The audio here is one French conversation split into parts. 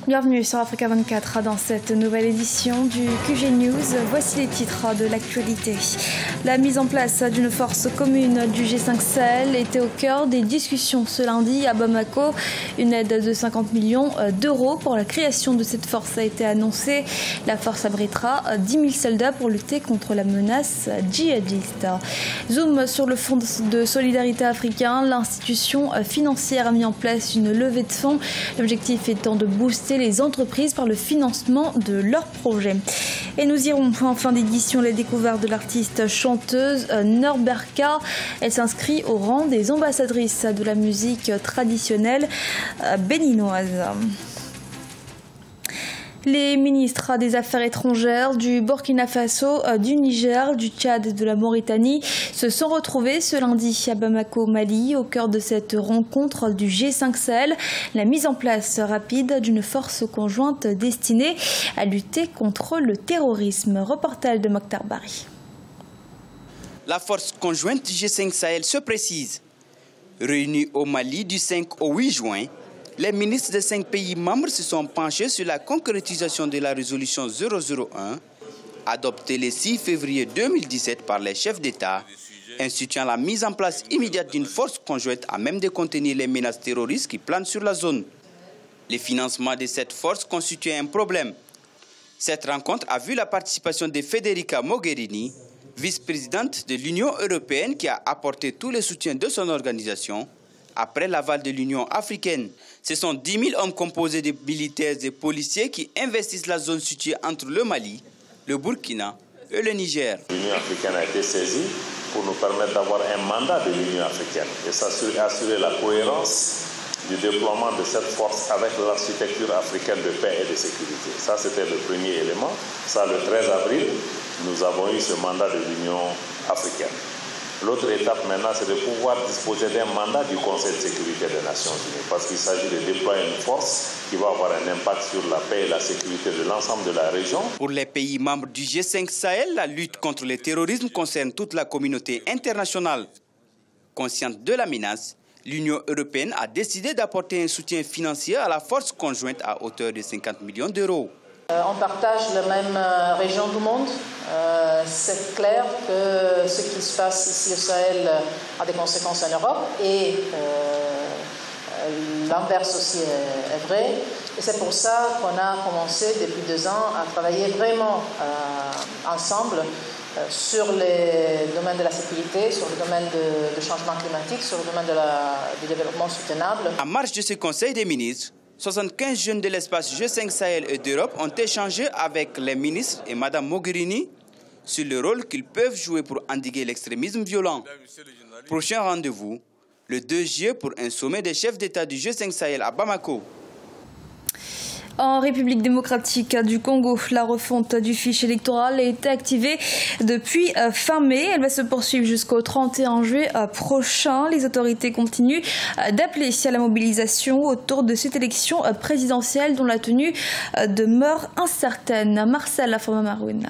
Bienvenue sur Africa 24 dans cette nouvelle édition du QG News. Voici les titres de l'actualité. La mise en place d'une force commune du G5 Sahel était au cœur des discussions ce lundi à Bamako. Une aide de 50 millions d'euros pour la création de cette force a été annoncée. La force abritera 10 000 soldats pour lutter contre la menace djihadiste. Zoom sur le Fonds de solidarité africain. L'institution financière a mis en place une levée de fonds. L'objectif étant de booster les entreprises par le financement de leurs projets. Et nous irons en fin d'édition la découverte de l'artiste chanteuse Norberka. Elle s'inscrit au rang des ambassadrices de la musique traditionnelle béninoise. Les ministres des Affaires étrangères du Burkina Faso, du Niger, du Tchad et de la Mauritanie se sont retrouvés ce lundi à Bamako, Mali, au cœur de cette rencontre du G5 Sahel, la mise en place rapide d'une force conjointe destinée à lutter contre le terrorisme. Reportage de Mokhtar Bari. La force conjointe du G5 Sahel se précise. Réunie au Mali du 5 au 8 juin, les ministres des 5 pays membres se sont penchés sur la concrétisation de la résolution 001, adoptée le 6 février 2017 par les chefs d'État, instituant la mise en place immédiate d'une force conjointe à même de contenir les menaces terroristes qui planent sur la zone. Le financement de cette force constituait un problème. Cette rencontre a vu la participation de Federica Mogherini, vice-présidente de l'Union européenne qui a apporté tout le soutien de son organisation après l'aval de l'Union africaine. Ce sont 10 000 hommes composés de militaires et policiers qui investissent la zone située entre le Mali, le Burkina et le Niger. L'Union africaine a été saisie pour nous permettre d'avoir un mandat de l'Union africaine et assurer la cohérence du déploiement de cette force avec l'architecture africaine de paix et de sécurité. Ça, c'était le premier élément. Ça, le 13 avril, nous avons eu ce mandat de l'Union africaine. L'autre étape maintenant, c'est de pouvoir disposer d'un mandat du Conseil de sécurité des Nations Unies, parce qu'il s'agit de déployer une force qui va avoir un impact sur la paix et la sécurité de l'ensemble de la région. Pour les pays membres du G5 Sahel, la lutte contre le terrorisme concerne toute la communauté internationale. Consciente de la menace, l'Union européenne a décidé d'apporter un soutien financier à la force conjointe à hauteur de 50 millions d'euros. On partage la même région du monde. C'est clair que ce qui se passe ici au Sahel a des conséquences en Europe et l'inverse aussi est vrai. Et c'est pour ça qu'on a commencé depuis 2 ans à travailler vraiment ensemble sur les domaines de la sécurité, sur le domaine du changement climatique, sur le domaine du développement soutenable. En marge de ce Conseil des ministres, 75 jeunes de l'espace G5 Sahel et d'Europe ont échangé avec les ministres et Mme Mogherini sur le rôle qu'ils peuvent jouer pour endiguer l'extrémisme violent. Prochain rendez-vous, le 2 juillet pour un sommet des chefs d'État du G5 Sahel à Bamako. En République démocratique du Congo, la refonte du fichier électoral a été activée depuis fin mai. Elle va se poursuivre jusqu'au 31 juillet prochain. Les autorités continuent d'appeler à la mobilisation autour de cette élection présidentielle dont la tenue demeure incertaine. Marcel Afoma-Maroun.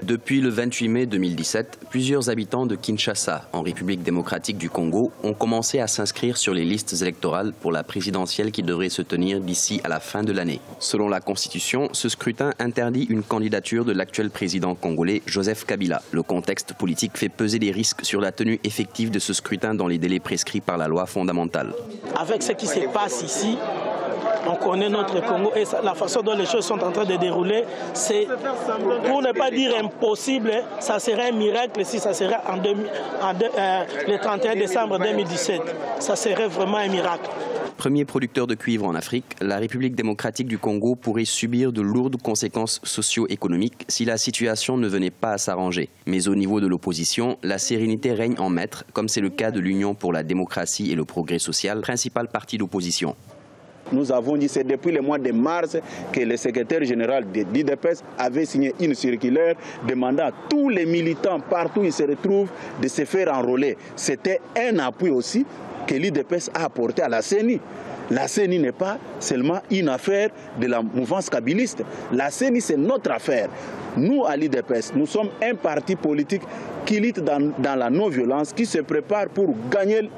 Depuis le 28 mai 2017, plusieurs habitants de Kinshasa, en République démocratique du Congo, ont commencé à s'inscrire sur les listes électorales pour la présidentielle qui devrait se tenir d'ici à la fin de l'année. Selon la Constitution, ce scrutin interdit une candidature de l'actuel président congolais Joseph Kabila. Le contexte politique fait peser des risques sur la tenue effective de ce scrutin dans les délais prescrits par la loi fondamentale. Avec ce qui se passe ici, on connaît notre Congo et la façon dont les choses sont en train de dérouler, c'est, pour ne pas dire impossible, ça serait un miracle si ça serait le 31 décembre 2017. Ça serait vraiment un miracle. Premier producteur de cuivre en Afrique, la République démocratique du Congo pourrait subir de lourdes conséquences socio-économiques si la situation ne venait pas à s'arranger. Mais au niveau de l'opposition, la sérénité règne en maître, comme c'est le cas de l'Union pour la démocratie et le progrès social, principal parti d'opposition. Nous avons dit, c'est depuis le mois de mars que le secrétaire général de l'IDPS avait signé une circulaire demandant à tous les militants, partout où ils se retrouvent, de se faire enrôler. C'était un appui aussi que l'IDPS a apporté à la CENI. La CENI n'est pas seulement une affaire de la mouvance kabiliste. La CENI, c'est notre affaire. Nous, à l'IDPS, nous sommes un parti politique qui lutte dans la non-violence, qui se prépare pour gagner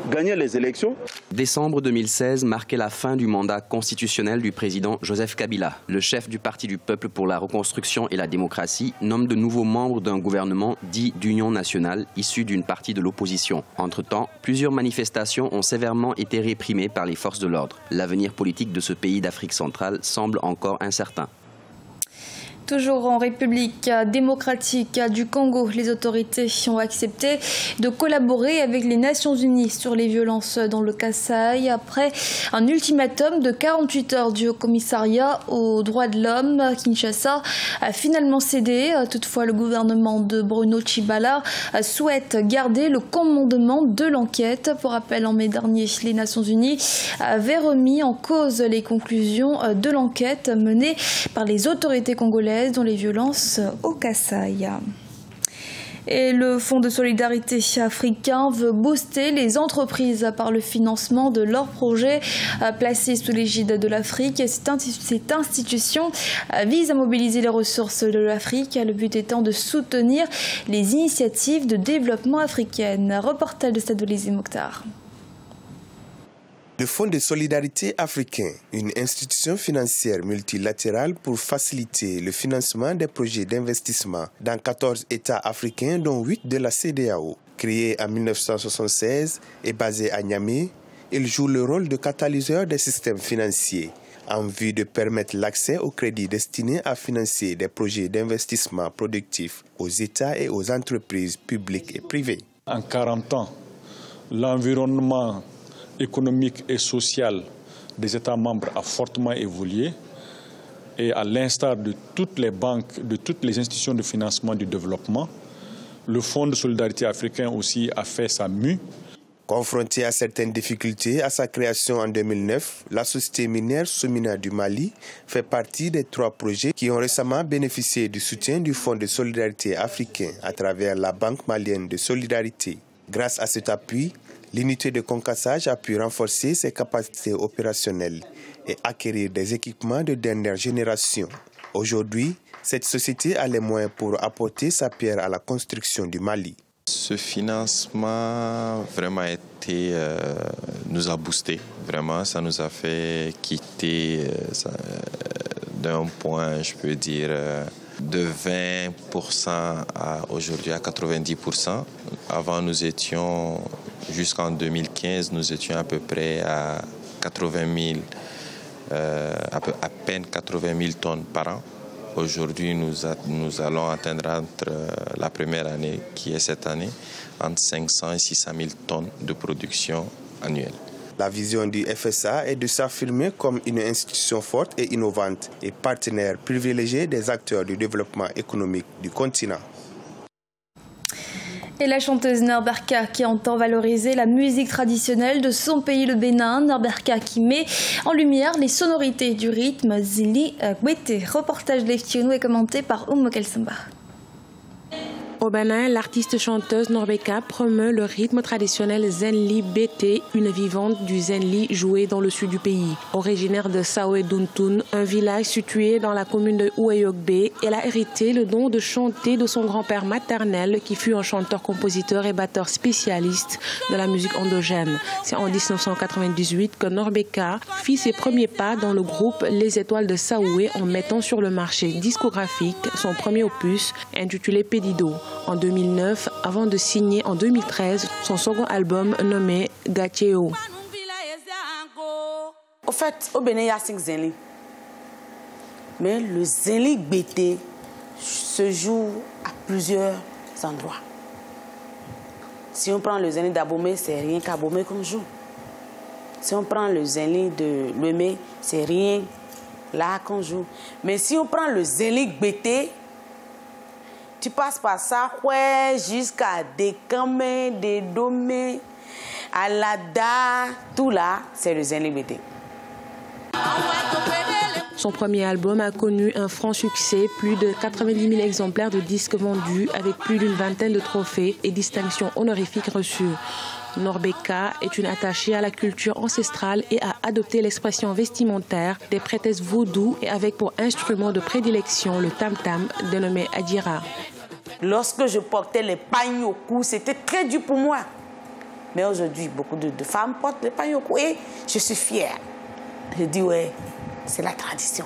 gagner les élections. Décembre 2016 marquait la fin du mandat constitutionnel du président Joseph Kabila. Le chef du Parti du Peuple pour la Reconstruction et la Démocratie nomme de nouveaux membres d'un gouvernement dit d'union nationale issu d'une partie de l'opposition. Entre-temps, plusieurs manifestations ont sévèrement été réprimées par les forces de l'ordre. L'avenir politique de ce pays d'Afrique centrale semble encore incertain. Toujours en République démocratique du Congo, les autorités ont accepté de collaborer avec les Nations Unies sur les violences dans le Kasaï après un ultimatum de 48 heures du Haut-Commissariat aux droits de l'homme. Kinshasa a finalement cédé. Toutefois, le gouvernement de Bruno Tshibala souhaite garder le commandement de l'enquête. Pour rappel, en mai dernier, les Nations Unies avaient remis en cause les conclusions de l'enquête menée par les autorités congolaises dans les violences au Kasaï. Et le Fonds de solidarité africain veut booster les entreprises par le financement de leurs projets placés sous l'égide de l'Afrique. Cette institution vise à mobiliser les ressources de l'Afrique, le but étant de soutenir les initiatives de développement africaines. Reportage de Sadoulisi Mokhtar. Le Fonds de solidarité africain, une institution financière multilatérale pour faciliter le financement des projets d'investissement dans 14 États africains, dont 8 de la CEDEAO. Créé en 1976 et basé à Niamey, il joue le rôle de catalyseur des systèmes financiers en vue de permettre l'accès aux crédits destinés à financer des projets d'investissement productifs aux États et aux entreprises publiques et privées. En 40 ans, l'environnement économique et social des États membres a fortement évolué et à l'instar de toutes les banques, de toutes les institutions de financement du développement, le Fonds de solidarité africain aussi a fait sa mue. Confronté à certaines difficultés à sa création en 2009, la société minière Somina du Mali fait partie des 3 projets qui ont récemment bénéficié du soutien du Fonds de solidarité africain à travers la Banque malienne de solidarité. Grâce à cet appui, l'unité de concassage a pu renforcer ses capacités opérationnelles et acquérir des équipements de dernière génération. Aujourd'hui, cette société a les moyens pour apporter sa pierre à la construction du Mali. Ce financement vraiment nous a boosté. Vraiment, ça nous a fait quitter d'un point, je peux dire, de 20% à aujourd'hui à 90%. Avant, nous étions, jusqu'en 2015, nous étions à peu près à 80 000, à peine 80 000 tonnes par an. Aujourd'hui, nous allons atteindre entre la première année, qui est cette année, entre 500 et 600 000 tonnes de production annuelle. La vision du FSA est de s'affirmer comme une institution forte et innovante et partenaire privilégié des acteurs du développement économique du continent. Et la chanteuse Norberka qui entend valoriser la musique traditionnelle de son pays, le Bénin. Norberka qui met en lumière les sonorités du rythme Zili Gwete. Reportage d'Eftionou est commenté par Kelsamba. Au Bénin, l'artiste chanteuse Norberka promeut le rythme traditionnel Zenli BT, une vivante du Zenli joué dans le sud du pays. Originaire de Saoé Duntun, un village situé dans la commune de Ouayogbe, elle a hérité le don de chanter de son grand-père maternel qui fut un chanteur-compositeur et batteur spécialiste de la musique endogène. C'est en 1998 que Norberka fit ses premiers pas dans le groupe Les Étoiles de Saoué en mettant sur le marché discographique son premier opus intitulé Pédido. En 2009, avant de signer en 2013 son second album nommé Gatcheo. Au fait, au Bénin, il y a 5 Zenli. Mais le Zenli BT se joue à plusieurs endroits. Si on prend le Zenli d'Abomey, c'est rien qu'à Abomey qu'on joue. Si on prend le Zenli de Lemé, c'est rien là qu'on joue. Mais si on prend le Zenli BT, tu passes par ça, ouais, jusqu'à Dekamé, Dedomé, Alada, tout là, c'est le Zenli BT. Son premier album a connu un franc succès, plus de 90 000 exemplaires de disques vendus avec plus d'une vingtaine de trophées et distinctions honorifiques reçues. Norberka est une attachée à la culture ancestrale et a adopté l'expression vestimentaire des prêtresses vaudou et avec pour instrument de prédilection le tam-tam dénommé Adira. Lorsque je portais les pagnes au cou, c'était très dur pour moi. Mais aujourd'hui, beaucoup de femmes portent le panyoko et je suis fière. Je dis ouais, c'est la tradition.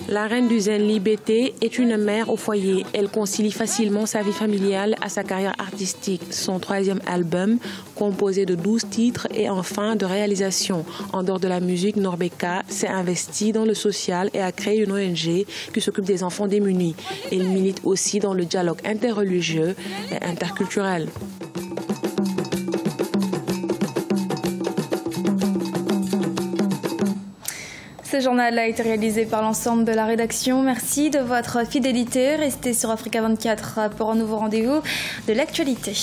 La reine du Zenli BT est une mère au foyer. Elle concilie facilement sa vie familiale à sa carrière artistique. Son 3e album, composé de 12 titres, est en fin de réalisation. En dehors de la musique, Norbeka s'est investie dans le social et a créé une ONG qui s'occupe des enfants démunis. Elle milite aussi dans le dialogue interreligieux et interculturel. Ce journal a été réalisé par l'ensemble de la rédaction. Merci de votre fidélité. Restez sur Africa 24 pour un nouveau rendez-vous de l'actualité.